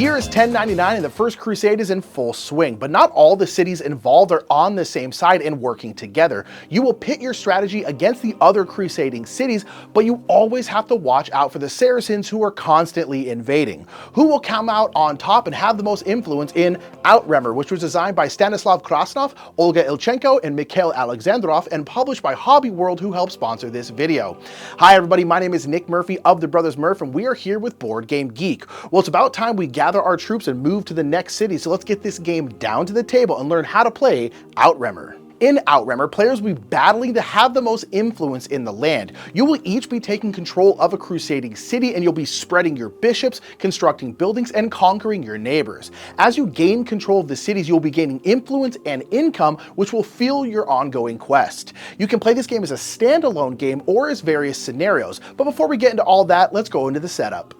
year is 1099 and the First Crusade is in full swing, but not all the cities involved are on the same side and working together. You will pit your strategy against the other crusading cities, but you always have to watch out for the Saracens who are constantly invading. Who will come out on top and have the most influence in Outremer, which was designed by Stanislav Krasnov, Olga Ilchenko, and Mikhail Alexandrov, and published by Hobby World, who helped sponsor this video. Hi everybody, my name is Nick Murphy of the Brothers Murph, and we are here with Board Game Geek. Well, it's about time we gather our troops and move to the next city, so let's get this game down to the table and learn how to play Outremer. In Outremer, players will be battling to have the most influence in the land. You will each be taking control of a crusading city, and you'll be spreading your bishops, constructing buildings, and conquering your neighbors. As you gain control of the cities, you'll be gaining influence and income, which will fuel your ongoing quest. You can play this game as a standalone game or as various scenarios, but before we get into all that, let's go into the setup.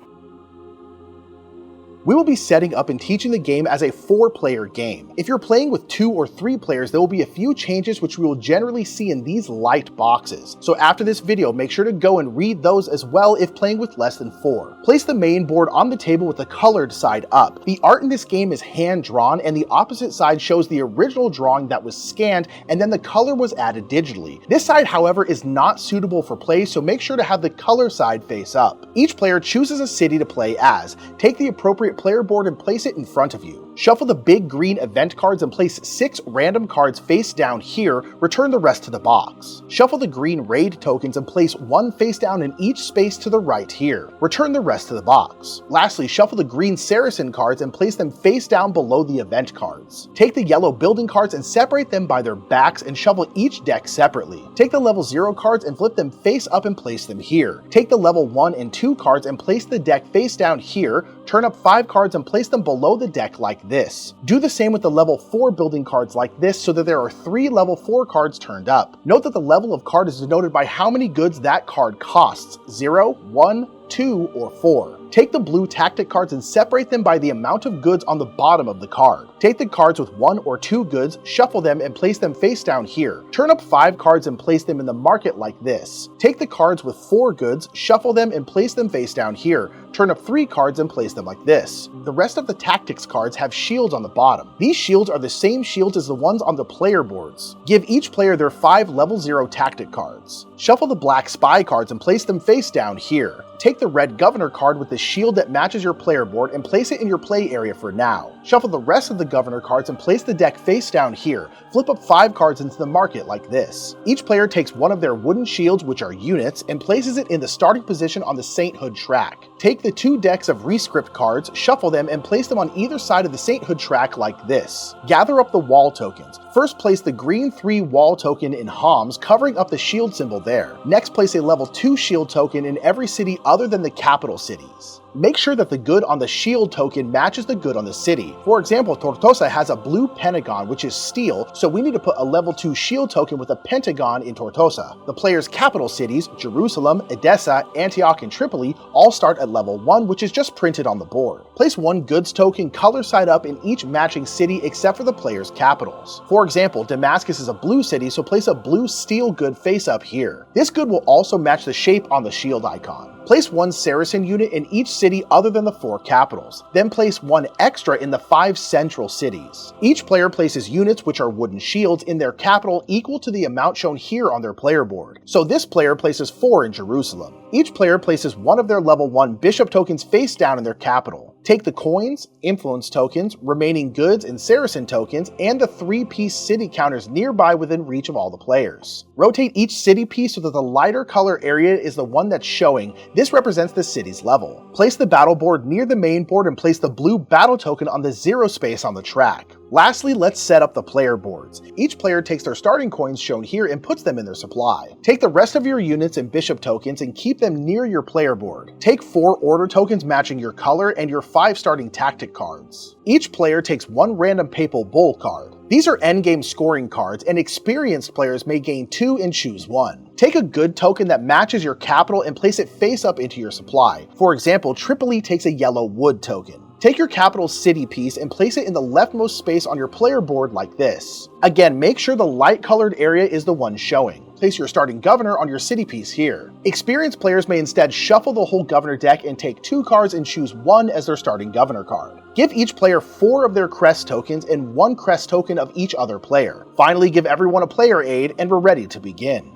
We will be setting up and teaching the game as a 4-player game. If you're playing with 2 or 3 players, there will be a few changes which we will generally see in these light boxes. So after this video, make sure to go and read those as well if playing with less than 4. Place the main board on the table with the colored side up. The art in this game is hand-drawn, and the opposite side shows the original drawing that was scanned, and then the color was added digitally. This side, however, is not suitable for play, so make sure to have the color side face up. Each player chooses a city to play as. Take the appropriate player board and place it in front of you. Shuffle the big green event cards and place 6 random cards face down here, return the rest to the box. Shuffle the green raid tokens and place 1 face down in each space to the right here. Return the rest to the box. Lastly, shuffle the green Saracen cards and place them face down below the event cards. Take the yellow building cards and separate them by their backs and shuffle each deck separately. Take the level 0 cards and flip them face up and place them here. Take the level 1 and 2 cards and place the deck face down here. Turn up 5 cards and place them below the deck like this. Do the same with the level 4 building cards like this so that there are 3 level 4 cards turned up. Note that the level of card is denoted by how many goods that card costs, 0, 1, 2, or 4. Take the blue tactic cards and separate them by the amount of goods on the bottom of the card. Take the cards with 1 or 2 goods, shuffle them, and place them face down here. Turn up 5 cards and place them in the market like this. Take the cards with 4 goods, shuffle them, and place them face down here. Turn up 3 cards and place them like this. The rest of the tactics cards have shields on the bottom. These shields are the same shields as the ones on the player boards. Give each player their 5 level 0 tactic cards. Shuffle the black spy cards and place them face down here. Take the red governor card with the shield that matches your player board and place it in your play area for now. Shuffle the rest of the governor cards and place the deck face down here. Flip up 5 cards into the market like this. Each player takes one of their wooden shields, which are units, and places it in the starting position on the sainthood track. Take the 2 decks of rescript cards, shuffle them, and place them on either side of the sainthood track like this. Gather up the wall tokens. First place the green 3 wall token in Homs, covering up the shield symbol there. Next place a level 2 shield token in every city other than the capital cities. Make sure that the good on the shield token matches the good on the city. For example, Tortosa has a blue pentagon, which is steel, so we need to put a level 2 shield token with a pentagon in Tortosa. The player's capital cities, Jerusalem, Edessa, Antioch, and Tripoli, all start at level 1, which is just printed on the board. Place 1 goods token color side up in each matching city except for the player's capitals. For example, Damascus is a blue city, so place a blue steel good face up here. This good will also match the shape on the shield icon. Place 1 Saracen unit in each city other than the 4 capitals. Then place 1 extra in the 5 central cities. Each player places units, which are wooden shields, in their capital equal to the amount shown here on their player board. So this player places 4 in Jerusalem. Each player places one of their level 1 bishop tokens face down in their capital. Take the coins, influence tokens, remaining goods, and Saracen tokens, and the 3-piece city counters nearby within reach of all the players. Rotate each city piece so that the lighter color area is the one that's showing. This represents the city's level. Place the battle board near the main board and place the blue battle token on the 0 space on the track. Lastly, let's set up the player boards. Each player takes their starting coins shown here and puts them in their supply. Take the rest of your units and bishop tokens and keep them near your player board. Take 4 order tokens matching your color and your 5 starting tactic cards. Each player takes 1 random papal bull card. These are endgame scoring cards, and experienced players may gain 2 and choose 1. Take a good token that matches your capital and place it face up into your supply. For example, Tripoli takes a yellow wood token. Take your capital city piece and place it in the leftmost space on your player board like this. Again, make sure the light colored area is the one showing. Place your starting governor on your city piece here. Experienced players may instead shuffle the whole governor deck and take 2 cards and choose 1 as their starting governor card. Give each player 4 of their crest tokens and 1 crest token of each other player. Finally, give everyone a player aid, and we're ready to begin.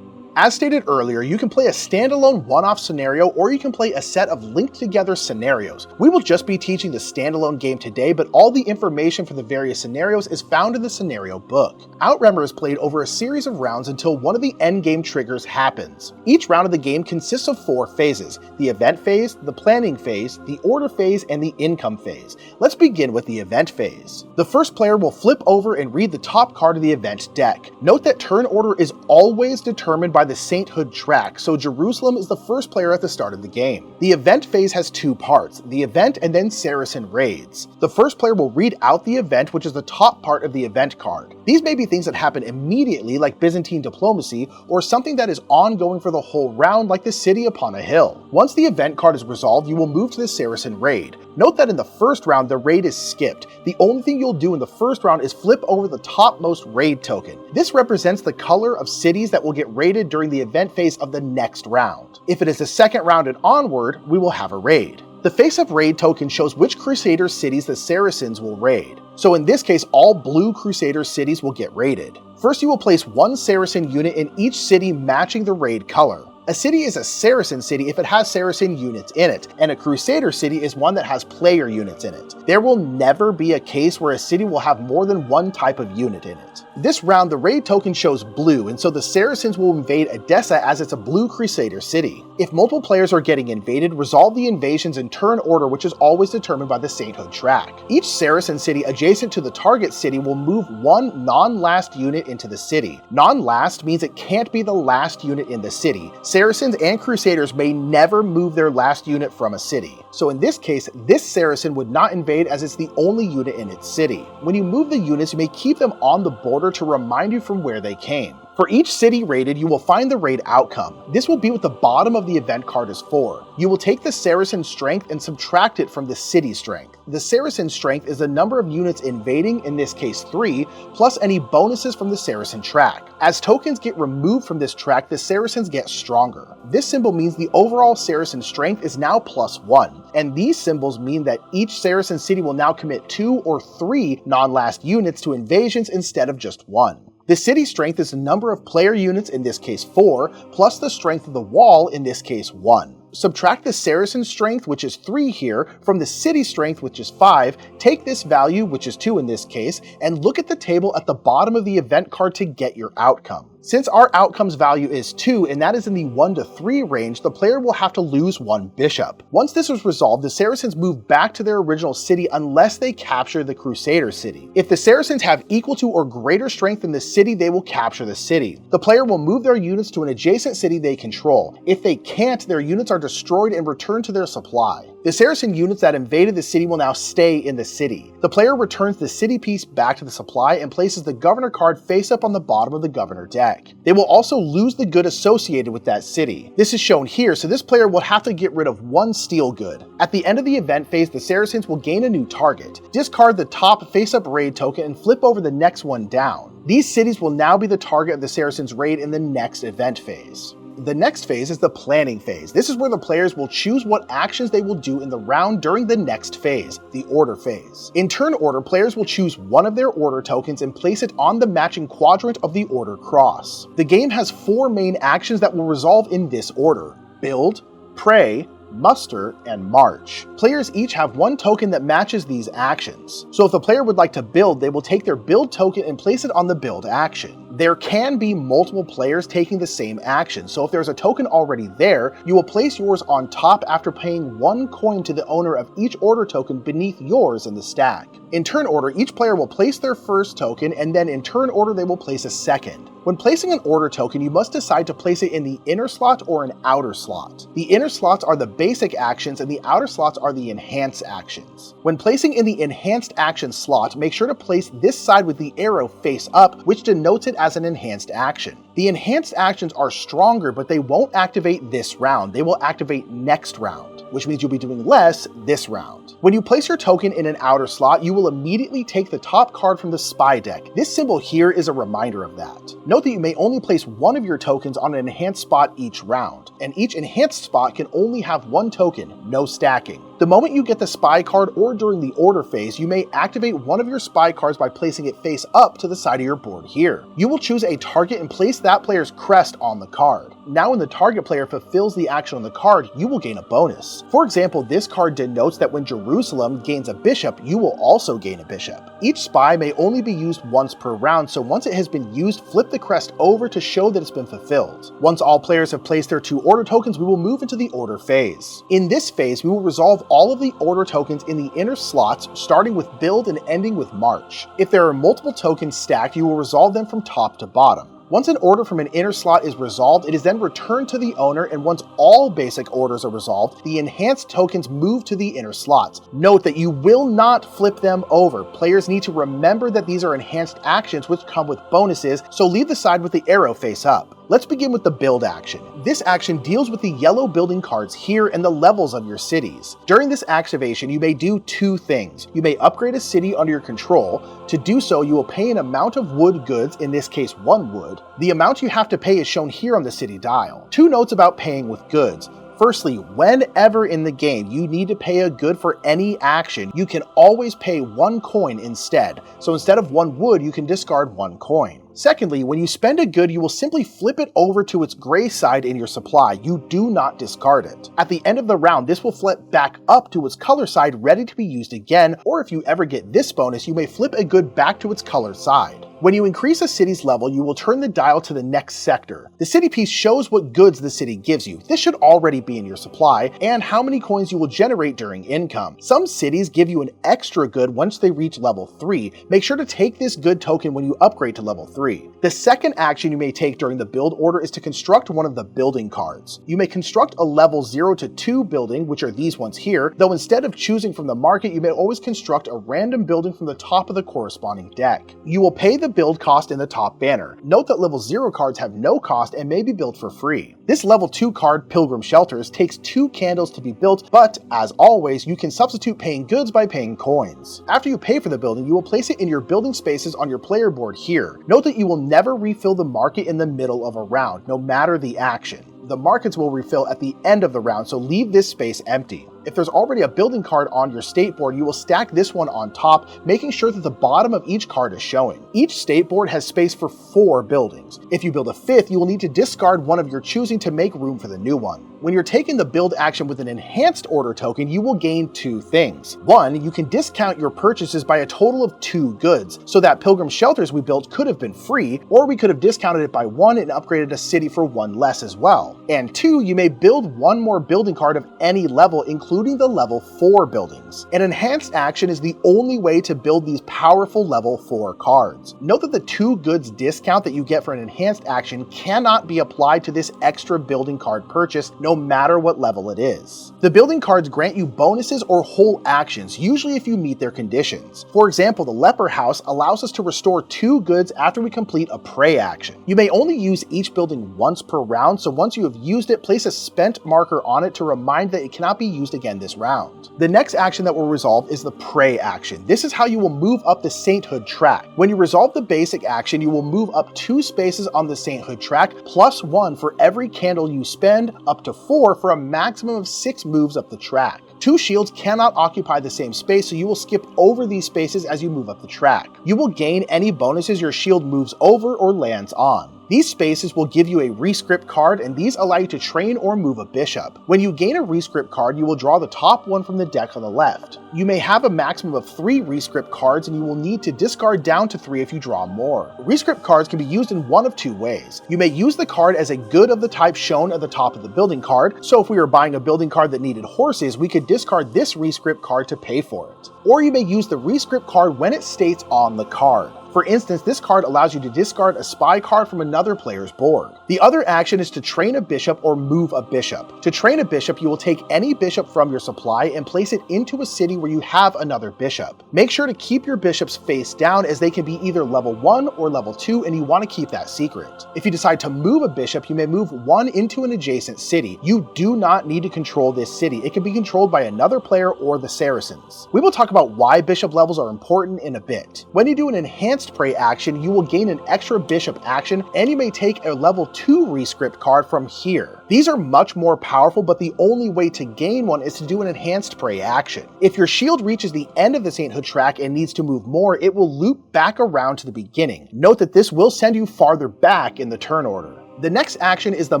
As stated earlier, you can play a standalone one-off scenario, or you can play a set of linked together scenarios. We will just be teaching the standalone game today, but all the information for the various scenarios is found in the scenario book. Outremer is played over a series of rounds until one of the endgame triggers happens. Each round of the game consists of 4 phases: the event phase, the planning phase, the order phase, and the income phase. Let's begin with the event phase. The first player will flip over and read the top card of the event deck. Note that turn order is always determined by the sainthood track, so Jerusalem is the first player at the start of the game. The event phase has 2 parts, the event and then Saracen raids. The first player will read out the event, which is the top part of the event card. These may be things that happen immediately, like Byzantine diplomacy, or something that is ongoing for the whole round, like the city upon a hill. Once the event card is resolved, you will move to the Saracen raid. Note that in the first round, the raid is skipped. The only thing you'll do in the first round is flip over the topmost raid token. This represents the color of cities that will get raided during the event phase of the next round. If it is the second round and onward, we will have a raid. The face-up raid token shows which Crusader cities the Saracens will raid. So in this case, all blue Crusader cities will get raided. First, you will place 1 Saracen unit in each city matching the raid color. A city is a Saracen city if it has Saracen units in it, and a Crusader city is one that has player units in it. There will never be a case where a city will have more than 1 type of unit in it. This round, the raid token shows blue, and so the Saracens will invade Edessa as it's a blue Crusader city. If multiple players are getting invaded, resolve the invasions in turn order, which is always determined by the sainthood track. Each Saracen city adjacent to the target city will move 1 non-last unit into the city. Non-last means it can't be the last unit in the city. Saracens and Crusaders may never move their last unit from a city. So in this case, this Saracen would not invade as it's the only unit in its city. When you move the units, you may keep them on the border to remind you from where they came. For each city raided, you will find the raid outcome. This will be what the bottom of the event card is for. You will take the Saracen strength and subtract it from the city strength. The Saracen strength is the number of units invading, in this case 3, plus any bonuses from the Saracen track. As tokens get removed from this track, the Saracens get stronger. This symbol means the overall Saracen strength is now +1, and these symbols mean that each Saracen city will now commit 2 or 3 non-last units to invasions instead of just 1. The city strength is the number of player units, in this case 4, plus the strength of the wall, in this case 1. Subtract the Saracen strength, which is 3 here, from the city strength, which is 5, take this value, which is 2 in this case, and look at the table at the bottom of the event card to get your outcome. Since our outcome's value is 2, and that is in the 1 to 3 range, the player will have to lose 1 bishop. Once this is resolved, the Saracens move back to their original city unless they capture the Crusader city. If the Saracens have equal to or greater strength in the city, they will capture the city. The player will move their units to an adjacent city they control. If they can't, their units are destroyed and returned to their supply. The Saracen units that invaded the city will now stay in the city. The player returns the city piece back to the supply and places the governor card face up on the bottom of the governor deck. They will also lose the good associated with that city. This is shown here, so this player will have to get rid of 1 steel good. At the end of the event phase, the Saracens will gain a new target. Discard the top face-up raid token and flip over the next one down. These cities will now be the target of the Saracens' raid in the next event phase. The next phase is the planning phase. This is where the players will choose what actions they will do in the round during the next phase, the order phase. In turn order, players will choose 1 of their order tokens and place it on the matching quadrant of the order cross. The game has 4 main actions that will resolve in this order: build, pray, muster, and march. Players each have 1 token that matches these actions. So if the player would like to build, they will take their build token and place it on the build action. There can be multiple players taking the same action, so if there's a token already there, you will place yours on top after paying 1 coin to the owner of each order token beneath yours in the stack. In turn order, each player will place their first token, and then in turn order they will place a second. When placing an order token, you must decide to place it in the inner slot or an outer slot. The inner slots are the basic actions and the outer slots are the enhanced actions. When placing in the enhanced action slot, make sure to place this side with the arrow face up, which denotes it as an enhanced action. The enhanced actions are stronger, but they won't activate this round. They will activate next round. which means you'll be doing less this round. When you place your token in an outer slot, you will immediately take the top card from the spy deck. This symbol here is a reminder of that. Note that you may only place one of your tokens on an enhanced spot each round, and each enhanced spot can only have one token, no stacking. The moment you get the spy card or during the order phase, you may activate one of your spy cards by placing it face up to the side of your board here. You will choose a target and place that player's crest on the card. Now when the target player fulfills the action on the card, you will gain a bonus. For example, this card denotes that when Jerusalem gains a bishop, you will also gain a bishop. Each spy may only be used once per round, so once it has been used, flip the crest over to show that it's been fulfilled. Once all players have placed their 2 order tokens, we will move into the order phase. In this phase, we will resolve all of the order tokens in the inner slots, starting with build and ending with march. If there are multiple tokens stacked, you will resolve them from top to bottom. Once an order from an inner slot is resolved, it is then returned to the owner, and once all basic orders are resolved, the enhanced tokens move to the inner slots. Note that you will not flip them over. Players need to remember that these are enhanced actions which come with bonuses, so leave the side with the arrow face up. Let's begin with the build action. This action deals with the yellow building cards here and the levels of your cities. During this activation, you may do 2 things. You may upgrade a city under your control. To do so, you will pay an amount of wood goods, in this case 1 wood. The amount you have to pay is shown here on the city dial. 2 notes about paying with goods. Firstly, whenever in the game you need to pay a good for any action, you can always pay 1 coin instead. So instead of 1 wood, you can discard 1 coin. Secondly, when you spend a good, you will simply flip it over to its gray side in your supply. You do not discard it. At the end of the round, this will flip back up to its color side, ready to be used again, or if you ever get this bonus, you may flip a good back to its color side. When you increase a city's level, you will turn the dial to the next sector. The city piece shows what goods the city gives you. This should already be in your supply, and how many coins you will generate during income. Some cities give you an extra good once they reach level 3. Make sure to take this good token when you upgrade to level 3. The second action you may take during the build order is to construct one of the building cards. You may construct a level 0 to 2 building, which are these ones here, though instead of choosing from the market, you may always construct a random building from the top of the corresponding deck. You will pay the build cost in the top banner. Note that level 0 cards have no cost and may be built for free. This level 2 card, Pilgrim Shelters, takes 2 candles to be built, but as always, you can substitute paying goods by paying coins. After you pay for the building, you will place it in your building spaces on your player board here. Note that you will never refill the market in the middle of a round, no matter the action. The markets will refill at the end of the round, so leave this space empty. If there's already a building card on your state board, you will stack this one on top, making sure that the bottom of each card is showing. Each state board has space for 4 buildings. If you build a 5th, you will need to discard one of your choosing to make room for the new one. When you're taking the build action with an enhanced order token, you will gain 2 things. 1, you can discount your purchases by a total of 2 goods, so that Pilgrim Shelters we built could have been free, or we could have discounted it by 1 and upgraded a city for 1 less as well. And 2, you may build 1 more building card of any level, including the level 4 buildings. An enhanced action is the only way to build these powerful level 4 cards. Note that the 2 goods discount that you get for an enhanced action cannot be applied to this extra building card purchase, no matter what level it is. The building cards grant you bonuses or whole actions, usually if you meet their conditions. For example, the Leper House allows us to restore 2 goods after we complete a prey action. You may only use each building once per round, so once you have used it, place a spent marker on it to remind that it cannot be used again this round. The next action that will resolve is the prey action. This is how you will move up the sainthood track. When you resolve the basic action, you will move up 2 spaces on the sainthood track, plus 1 for every candle you spend, up to 4 for a maximum of 6 moves up the track. 2 shields cannot occupy the same space, so you will skip over these spaces as you move up the track. You will gain any bonuses your shield moves over or lands on. These spaces will give you a rescript card, and these allow you to train or move a bishop. When you gain a rescript card, you will draw the top one from the deck on the left. You may have a maximum of 3 rescript cards, and you will need to discard down to 3 if you draw more. Rescript cards can be used in one of 2 ways. You may use the card as a good of the type shown at the top of the building card, so if we were buying a building card that needed horses, we could discard this rescript card to pay for it. Or you may use the rescript card when it states on the card. For instance, this card allows you to discard a spy card from another player's board. The other action is to train a bishop or move a bishop. To train a bishop, you will take any bishop from your supply and place it into a city where you have another bishop. Make sure to keep your bishops face down, as they can be either level 1 or level 2, and you want to keep that secret. If you decide to move a bishop, you may move one into an adjacent city. You do not need to control this city. It can be controlled by another player or the Saracens. We will talk about why bishop levels are important in a bit. When you do an enhanced prey action, you will gain an extra bishop action, and you may take a level 2 rescript card from here. These are much more powerful, but the only way to gain one is to do an enhanced prey action. If your shield reaches the end of the sainthood track and needs to move more, it will loop back around to the beginning. Note that this will send you farther back in the turn order. The next action is the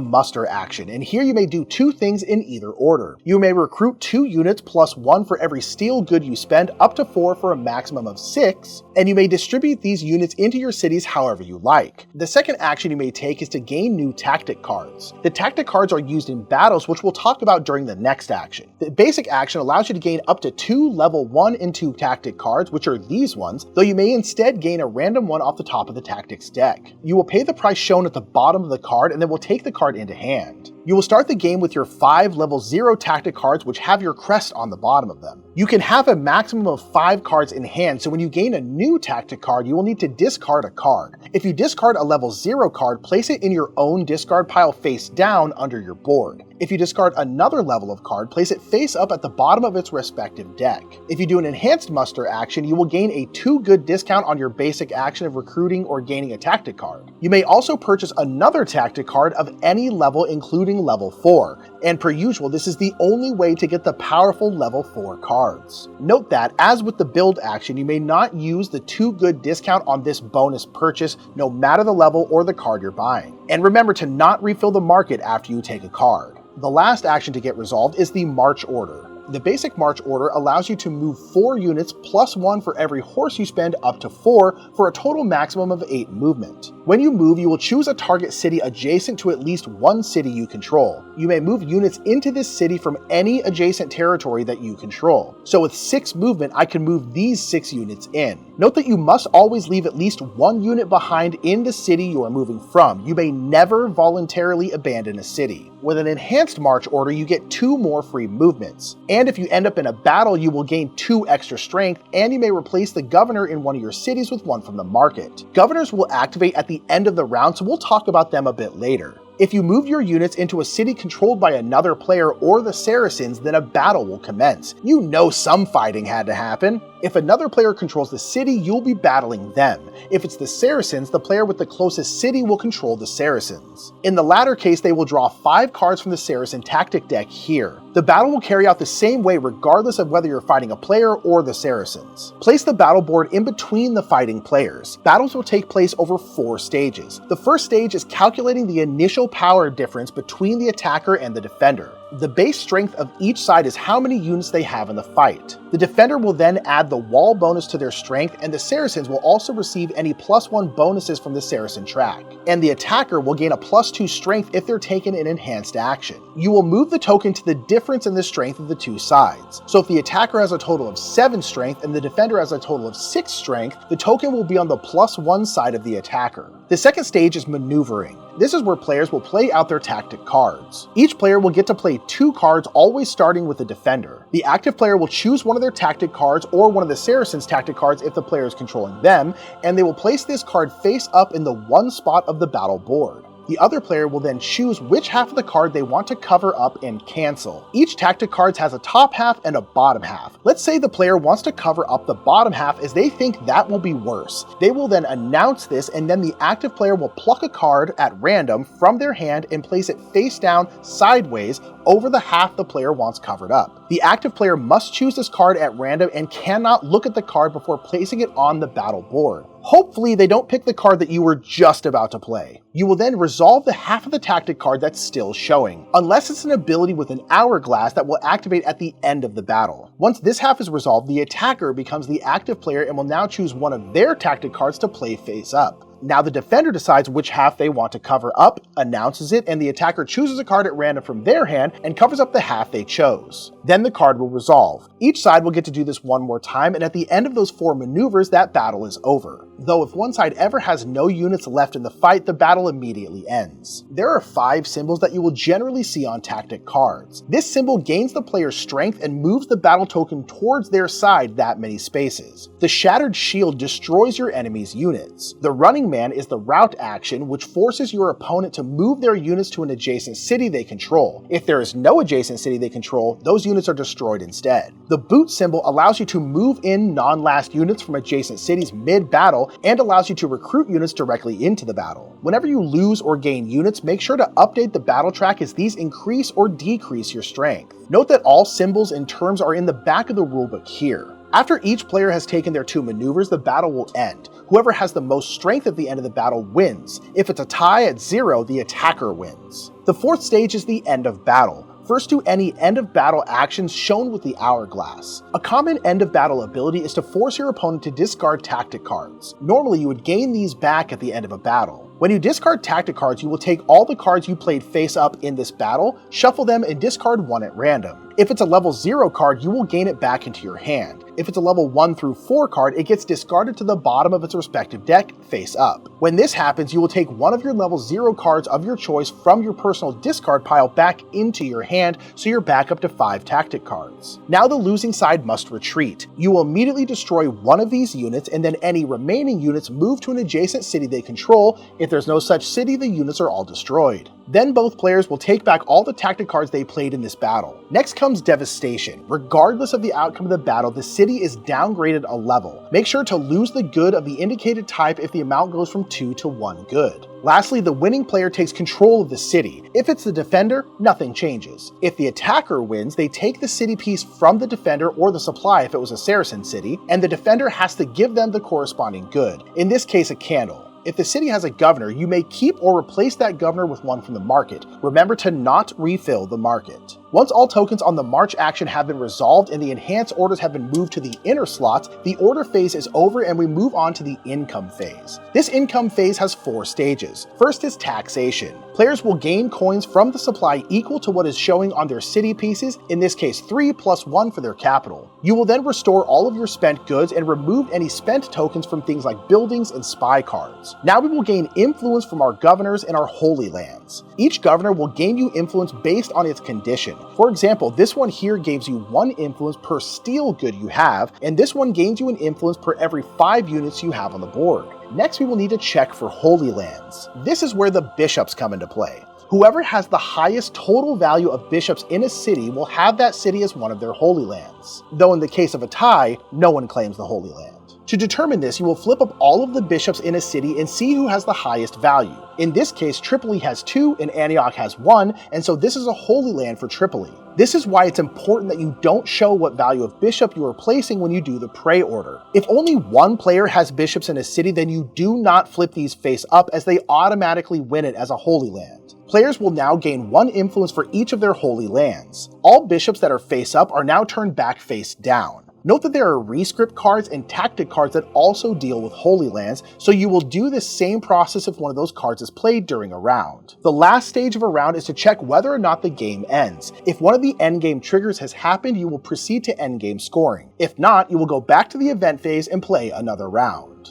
muster action, and here you may do two things in either order. You may recruit 2 units plus 1 for every steel good you spend, up to 4 for a maximum of 6, and you may distribute these units into your cities however you like. The second action you may take is to gain new tactic cards. The tactic cards are used in battles, which we'll talk about during the next action. The basic action allows you to gain up to 2 level 1 and 2 tactic cards, which are these ones, though you may instead gain a random one off the top of the tactics deck. You will pay the price shown at the bottom of the card, and then we'll take the card into hand. You will start the game with your 5 level 0 tactic cards, which have your crest on the bottom of them. You can have a maximum of 5 cards in hand, so when you gain a new tactic card, you will need to discard a card. If you discard a level 0 card, place it in your own discard pile face down under your board. If you discard another level of card, place it face up at the bottom of its respective deck. If you do an enhanced muster action, you will gain a 2 good discount on your basic action of recruiting or gaining a tactic card. You may also purchase another tactic card of any level, including level 4, and per usual, this is the only way to get the powerful level 4 cards. Note that, as with the build action, you may not use the 2 good discount on this bonus purchase, no matter the level or the card you're buying. And remember to not refill the market after you take a card. The last action to get resolved is the March Order. The basic March Order allows you to move 4 units plus 1 for every horse you spend, up to 4, for a total maximum of 8 movement. When you move, you will choose a target city adjacent to at least one city you control. You may move units into this city from any adjacent territory that you control. So with 6 movement, I can move these 6 units in. Note that you must always leave at least 1 unit behind in the city you are moving from. You may never voluntarily abandon a city. With an enhanced March Order, you get 2 more free movements. And if you end up in a battle, you will gain 2 extra strength, and you may replace the governor in one of your cities with one from the market. Governors will activate at the end of the round, so we'll talk about them a bit later. If you move your units into a city controlled by another player or the Saracens, then a battle will commence. You know some fighting had to happen. If another player controls the city, you'll be battling them. If it's the Saracens, the player with the closest city will control the Saracens. In the latter case, they will draw 5 cards from the Saracen tactic deck here. The battle will carry out the same way regardless of whether you're fighting a player or the Saracens. Place the battle board in between the fighting players. Battles will take place over 4 stages. The first stage is calculating the initial power difference between the attacker and the defender. The base strength of each side is how many units they have in the fight. The defender will then add the wall bonus to their strength, and the Saracens will also receive any +1 bonuses from the Saracen track. And the attacker will gain a +2 strength if they're taken in enhanced action. You will move the token to the difference in the strength of the 2 sides. So if the attacker has a total of 7 strength and the defender has a total of 6 strength, the token will be on the +1 side of the attacker. The second stage is maneuvering. This is where players will play out their tactic cards. Each player will get to play 2 cards, always starting with the defender. The active player will choose one of their tactic cards or one of the Saracens' tactic cards if the player is controlling them, and they will place this card face up in the one spot of the battle board. The other player will then choose which half of the card they want to cover up and cancel. Each tactic card has a top half and a bottom half. Let's say the player wants to cover up the bottom half as they think that will be worse. They will then announce this, and then the active player will pluck a card at random from their hand and place it face down sideways over the half the player wants covered up. The active player must choose this card at random and cannot look at the card before placing it on the battle board. Hopefully they don't pick the card that you were just about to play. You will then resolve the half of the tactic card that's still showing, unless it's an ability with an hourglass that will activate at the end of the battle. Once this half is resolved, the attacker becomes the active player and will now choose one of their tactic cards to play face up. Now the defender decides which half they want to cover up, announces it, and the attacker chooses a card at random from their hand and covers up the half they chose. Then the card will resolve. Each side will get to do this one more time, and at the end of those 4 maneuvers, that battle is over. though if one side ever has no units left in the fight, the battle immediately ends. There are 5 symbols that you will generally see on tactic cards. This symbol gains the player's strength and moves the battle token towards their side that many spaces. The Shattered Shield destroys your enemy's units. The Running Man is the route action, which forces your opponent to move their units to an adjacent city they control. If there is no adjacent city they control, those units are destroyed instead. The Boot symbol allows you to move in non-last units from adjacent cities mid-battle and allows you to recruit units directly into the battle. Whenever you lose or gain units, make sure to update the battle track as these increase or decrease your strength. Note that all symbols and terms are in the back of the rulebook here. After each player has taken their 2 maneuvers, the battle will end. Whoever has the most strength at the end of the battle wins. If it's a tie at 0, the attacker wins. The 4th stage is the end of battle. First, do any end of battle actions shown with the hourglass. A common end of battle ability is to force your opponent to discard tactic cards. Normally, you would gain these back at the end of a battle. When you discard tactic cards, you will take all the cards you played face up in this battle, shuffle them, and discard 1 at random. If it's a level 0 card, you will gain it back into your hand. If it's a level 1 through 4 card, it gets discarded to the bottom of its respective deck, face up. When this happens, you will take one of your level 0 cards of your choice from your personal discard pile back into your hand, so you're back up to 5 tactic cards. Now the losing side must retreat. You will immediately destroy one of these units, and then any remaining units move to an adjacent city they control. If there's no such city, the units are all destroyed. Then both players will take back all the tactic cards they played in this battle. Next comes Devastation. Regardless of the outcome of the battle, the city is downgraded a level. Make sure to lose the good of the indicated type if the amount goes from 2 to 1 good. Lastly, the winning player takes control of the city. If it's the defender, nothing changes. If the attacker wins, they take the city piece from the defender or the supply if it was a Saracen city, and the defender has to give them the corresponding good, in this case a candle. If the city has a governor, you may keep or replace that governor with one from the market. Remember to not refill the market. Once all tokens on the march action have been resolved and the enhanced orders have been moved to the inner slots, the order phase is over and we move on to the income phase. This income phase has 4 stages. First is taxation. Players will gain coins from the supply equal to what is showing on their city pieces, in this case 3 plus 1 for their capital. You will then restore all of your spent goods and remove any spent tokens from things like buildings and spy cards. Now we will gain influence from our governors and our holy lands. Each governor will gain you influence based on its condition. For example, this one here gives you 1 influence per steel good you have, and this one gains you an influence per every 5 units you have on the board. Next, we will need to check for holy lands. This is where the bishops come into play. Whoever has the highest total value of bishops in a city will have that city as one of their holy lands, though in the case of a tie, no one claims the holy land. To determine this, you will flip up all of the bishops in a city and see who has the highest value. In this case, Tripoli has 2 and Antioch has 1, and so this is a holy land for Tripoli. This is why it's important that you don't show what value of bishop you are placing when you do the prey order. If only one player has bishops in a city, then you do not flip these face up as they automatically win it as a holy land. Players will now gain 1 influence for each of their holy lands. All bishops that are face up are now turned back face down. Note that there are rescript cards and tactic cards that also deal with holy lands, so you will do the same process if one of those cards is played during a round. The last stage of a round is to check whether or not the game ends. If one of the endgame triggers has happened, you will proceed to endgame scoring. If not, you will go back to the event phase and play another round.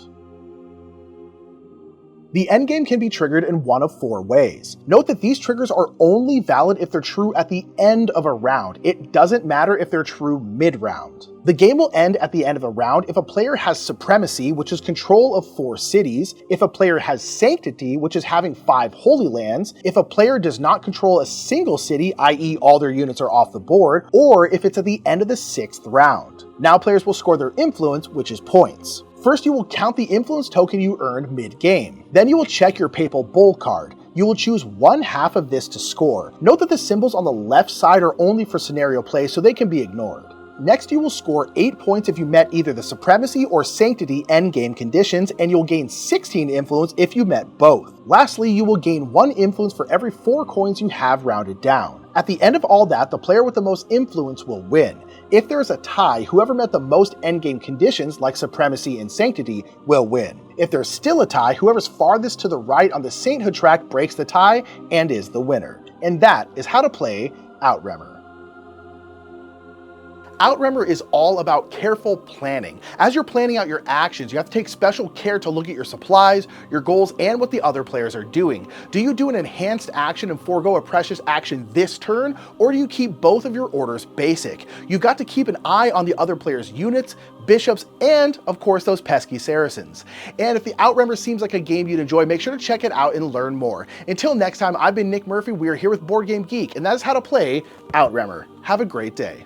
The endgame can be triggered in one of 4 ways. Note that these triggers are only valid if they're true at the end of a round. It doesn't matter if they're true mid-round. The game will end at the end of a round if a player has Supremacy, which is control of 4 cities, if a player has Sanctity, which is having 5 holy lands, if a player does not control a single city, i.e. all their units are off the board, or if it's at the end of the 6th round. Now players will score their influence, which is points. First, you will count the influence token you earned mid-game. Then you will check your Papal Bull card. You will choose 1/2 of this to score. Note that the symbols on the left side are only for scenario play, so they can be ignored. Next, you will score 8 points if you met either the Supremacy or Sanctity endgame conditions, and you'll gain 16 influence if you met both. Lastly, you will gain 1 influence for every 4 coins you have rounded down. At the end of all that, the player with the most influence will win. If there is a tie, whoever met the most endgame conditions, like Supremacy and Sanctity, will win. If there's still a tie, whoever's farthest to the right on the Sainthood track breaks the tie and is the winner. And that is how to play Outremer. Outremer is all about careful planning. As you're planning out your actions, you have to take special care to look at your supplies, your goals, and what the other players are doing. Do you do an enhanced action and forego a precious action this turn, or do you keep both of your orders basic? You've got to keep an eye on the other players' units, bishops, and of course those pesky Saracens. And if the Outremer seems like a game you'd enjoy, make sure to check it out and learn more. Until next time, I've been Nick Murphy. We are here with Board Game Geek, and that is how to play Outremer. Have a great day.